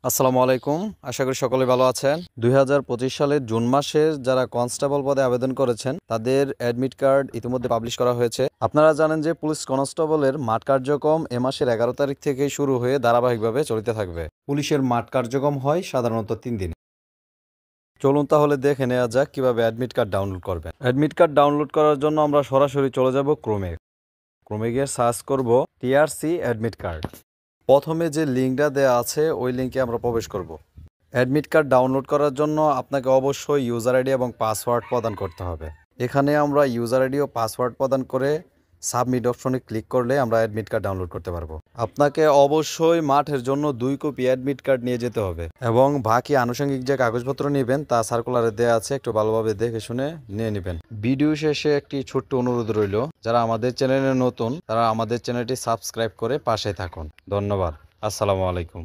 আসসালামু আলাইকুম। আশা করি সকলে ভালো আছেন। ২০২৫ সালের জুন মাসের যারা কনস্টেবল পদে আবেদন করেছেন তাদের অ্যাডমিট কার্ড ইতিমধ্যে পাবলিশ করা হয়েছে। আপনারা জানেন যে পুলিশ কনস্টেবলের মাঠ কার্যক্রম এ মাসের ১১ তারিখ থেকে শুরু হয়ে ধারাবাহিকভাবে চলতে থাকবে। পুলিশের মাঠ কার্যক্রম হয় সাধারণত ৩ দিন। চলুন তাহলে দেখে নেওয়া যাক কিভাবে অ্যাডমিট কার্ড ডাউনলোড করবেন। অ্যাডমিট কার্ড ডাউনলোড করার জন্য আমরা সরাসরি চলে যাব ক্রোমে গিয়ে সার্চ করব টিআরসি অ্যাডমিট কার্ড। প্রথমে যে লিঙ্কটা দেওয়া আছে ওই লিঙ্কে আমরা প্রবেশ করব। অ্যাডমিট কার্ড ডাউনলোড করার জন্য আপনাকে অবশ্যই ইউজার আইডি এবং পাসওয়ার্ড প্রদান করতে হবে। এখানে আমরা ইউজার আইডি ও পাসওয়ার্ড প্রদান করে সাবমিট অপশনে ক্লিক করলে আমরা অ্যাডমিট কার্ড ডাউনলোড করতে পারবো। আপনাকে অবশ্যই মাঠের জন্য 2 কপি অ্যাডমিট কার্ড নিয়ে যেতে হবে এবং বাকি আনুষঙ্গিক যে কাগজপত্র নেবেন তা সার্কুলারে দেওয়া আছে, একটু ভালোভাবে দেখে শুনে নিয়ে নেবেন। ভিডিও শেষে একটি ছোট্ট অনুরোধ রইল, যারা আমাদের চ্যানেলে নতুন তারা আমাদের চ্যানেলটি সাবস্ক্রাইব করে পাশে থাকুন। ধন্যবাদ। আসসালামু আলাইকুম।